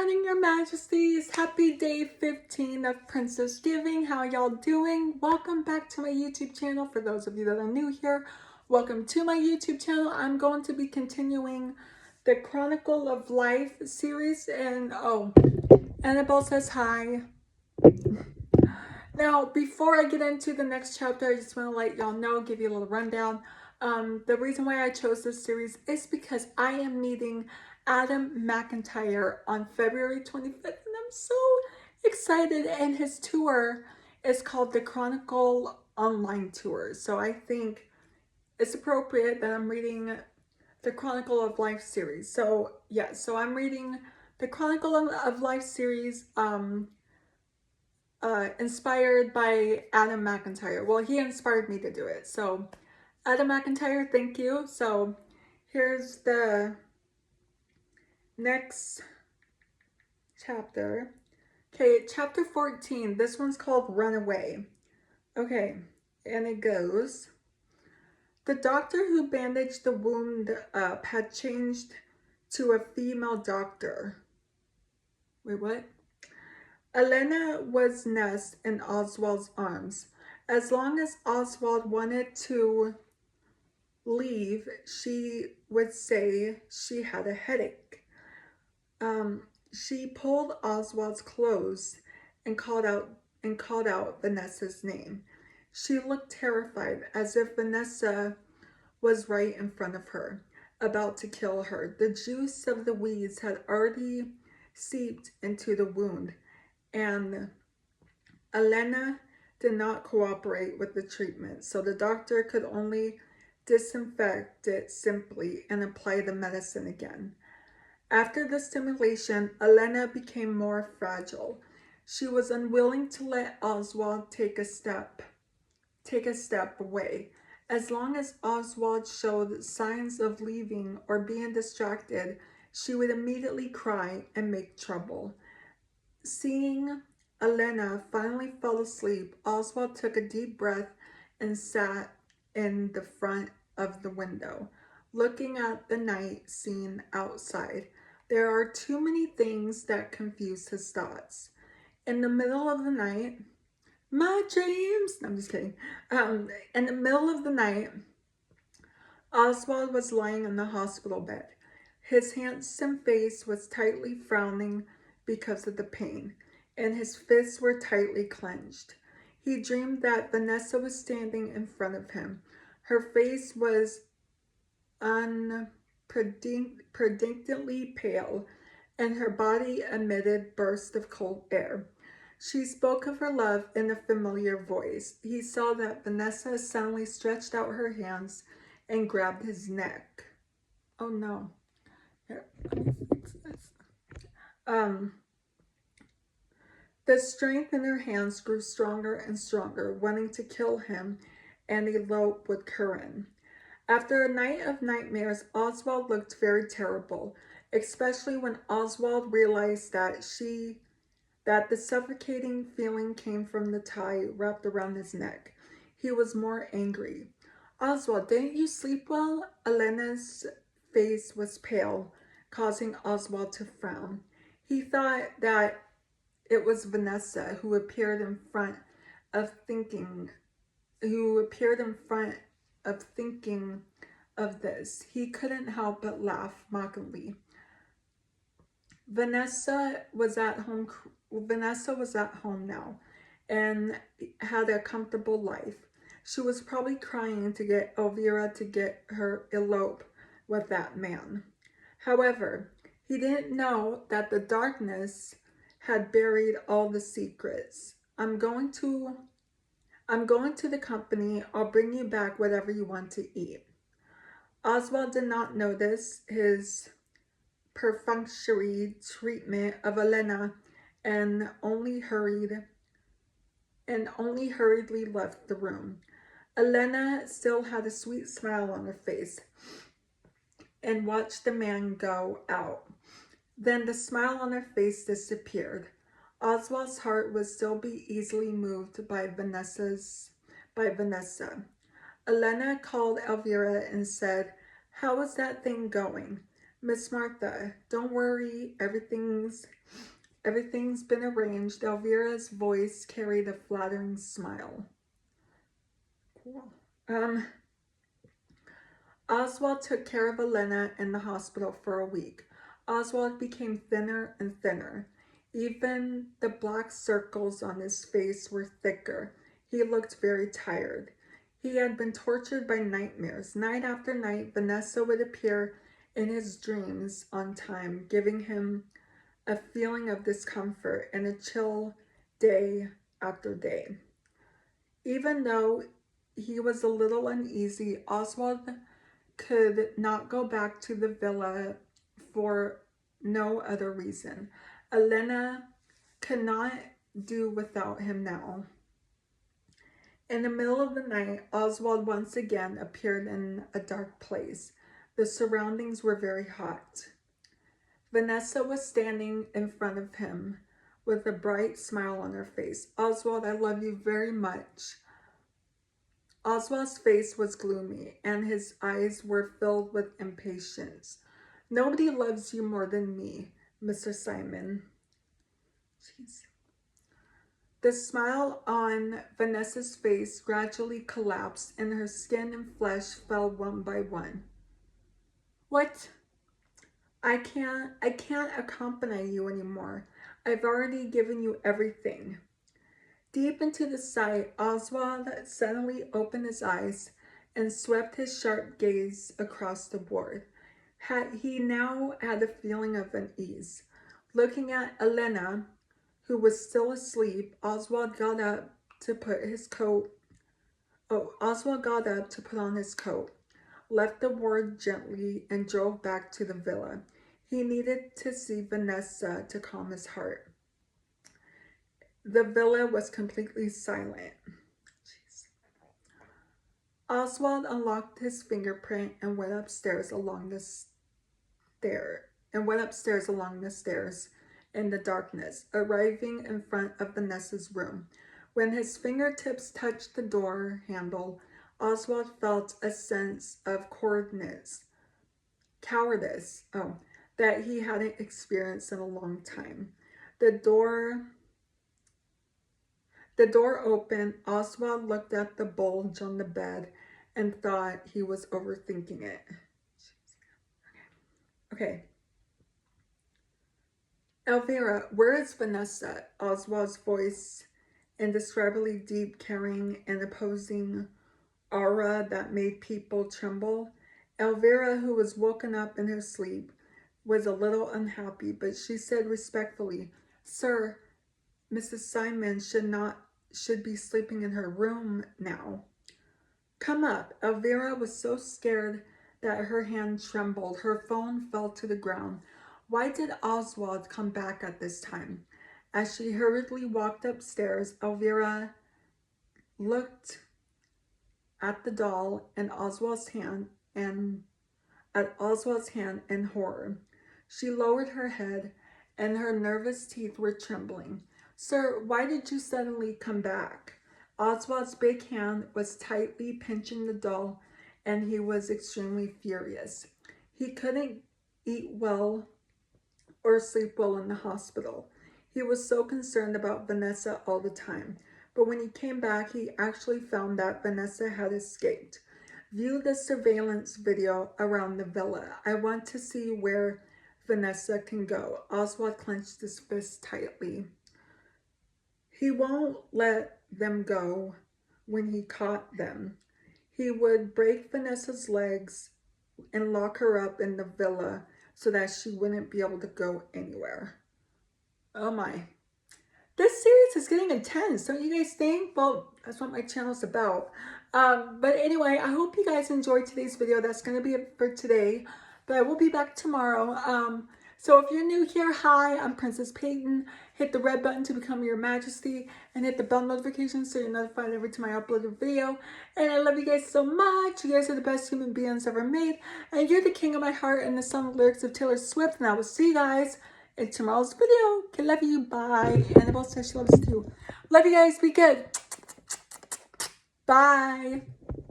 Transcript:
morning, your majesties. Happy day 15 of Princessgiving. How y'all doing? Welcome back to my YouTube channel. For those of you that are new here, welcome to my YouTube channel. I'm going to be continuing the Chronicle of Life series. And oh, Annabelle says hi. Now, before I get into the next chapter, I just want to let y'all know, give you a little rundown. The reason why I chose this series is because I am meeting Adam McIntyre on February 25th, and I'm so excited. And his tour is called the Chronicle Online Tour. So I think it's appropriate that I'm reading the Chronicle of Life series. So yeah, so I'm reading the Chronicle of Life series, inspired by Adam McIntyre. Well, he inspired me to do it. So Adam McIntyre, thank you. So here's the next chapter. Okay, chapter 14. This one's called Runaway. Okay, and it goes, the doctor who bandaged the wound up had changed to a female doctor. Wait, what? Elena was nest in Oswald's arms. As long as Oswald wanted to leave, she would say she had a headache. She pulled Oswald's clothes and called out Vanessa's name. She looked terrified, as if Vanessa was right in front of her, about to kill her. The juice of the weeds had already seeped into the wound, and Elena did not cooperate with the treatment, so the doctor could only disinfect it simply and apply the medicine again. After the stimulation, Elena became more fragile. She was unwilling to let Oswald take a step away. As long as Oswald showed signs of leaving or being distracted, she would immediately cry and make trouble. Seeing Elena finally fall asleep, Oswald took a deep breath and sat in the front of the window, looking at the night scene outside. There are too many things that confuse his thoughts. In the middle of the night, my dreams, no, I'm just kidding. In the middle of the night, Oswald was lying on the hospital bed. His handsome face was tightly frowning because of the pain, and his fists were tightly clenched. He dreamed that Vanessa was standing in front of him. Her face was unpredictably pale, and her body emitted bursts of cold air. She spoke of her love in a familiar voice. He saw that Vanessa suddenly stretched out her hands and grabbed his neck. Oh no. Here, let me fix this. The strength in her hands grew stronger and stronger, wanting to kill him and elope with Curran. After a night of nightmares, Oswald looked very terrible, especially when Oswald realized that the suffocating feeling came from the tie wrapped around his neck. He was more angry. Oswald, didn't you sleep well? Elena's face was pale, causing Oswald to frown. He thought that it was Vanessa who appeared in front of thinking of this. He couldn't help but laugh mockingly. Vanessa was at home now and had a comfortable life. She was probably crying to get Elvira to get her elope with that man. However, he didn't know that the darkness had buried all the secrets. I'm going to the company. I'll bring you back whatever you want to eat. Oswald did not notice his perfunctory treatment of Elena and only hurriedly left the room. Elena still had a sweet smile on her face and watched the man go out. Then the smile on her face disappeared. Oswald's heart would still be easily moved by Vanessa. Elena called Elvira and said, "How is that thing going?" Miss Martha, don't worry, everything's been arranged. Elvira's voice carried a flattering smile. Cool. Oswald took care of Elena in the hospital for a week. Oswald became thinner and thinner. Even the black circles on his face were thicker. He looked very tired. He had been tortured by nightmares. Night after night, Vanessa would appear in his dreams on time, giving him a feeling of discomfort and a chill day after day. Even though he was a little uneasy, Oswald could not go back to the villa for no other reason. Elena could not do without him now. In the middle of the night, Oswald once again appeared in a dark place. The surroundings were very hot. Vanessa was standing in front of him with a bright smile on her face. Oswald, I love you very much. Oswald's face was gloomy, and his eyes were filled with impatience. Nobody loves you more than me, Mr. Simon. Jeez. The smile on Vanessa's face gradually collapsed, and her skin and flesh fell one by one. What? I can't accompany you anymore. I've already given you everything. Deep into the sight, Oswald suddenly opened his eyes and swept his sharp gaze across the board. He now had a feeling of unease. Looking at Elena, who was still asleep, Oswald got up to put on his coat, left the ward gently, and drove back to the villa. He needed to see Vanessa to calm his heart. The villa was completely silent. Jeez. Oswald unlocked his fingerprint and went upstairs along the stairs in the darkness, arriving in front of Vanessa's room. When his fingertips touched the door handle, Oswald felt a sense of cowardice that he hadn't experienced in a long time. The door opened. Oswald looked at the bulge on the bed and thought he was overthinking it. Okay. Elvira, where is Vanessa? Oswald's voice, indescribably deep, carrying an opposing aura that made people tremble. Elvira, who was woken up in her sleep, was a little unhappy, but she said respectfully, Sir, Mrs. Simon should be sleeping in her room now. Come up. Elvira was so scared that her hand trembled. Her phone fell to the ground. Why did Oswald come back at this time? As she hurriedly walked upstairs, Elvira looked at the doll in Oswald's hand in horror. She lowered her head, and her nervous teeth were trembling. Sir, why did you suddenly come back? Oswald's big hand was tightly pinching the doll, and he was extremely furious. He couldn't eat well or sleep well in the hospital. He was so concerned about Vanessa all the time. But when he came back, he actually found that Vanessa had escaped. View the surveillance video around the villa. I want to see where Vanessa can go. Oswald clenched his fist tightly. He won't let them go when he caught them. He would break Vanessa's legs and lock her up in the villa so that she wouldn't be able to go anywhere. Oh my. This series is getting intense, don't you guys think? Well, that's what my channel's about. But anyway, I hope you guys enjoyed today's video. That's going to be it for today. But I will be back tomorrow. So if you're new here, hi, I'm Princess Peyton. Hit the red button to become your majesty and hit the bell notification so you're notified every time I upload a video. And I love you guys so much. You guys are the best human beings ever made. And you're the king of my heart and the song of lyrics of Taylor Swift. And I will see you guys in tomorrow's video. Okay, love you. Bye. Annabelle says she loves you too. Love you guys. Be good. Bye.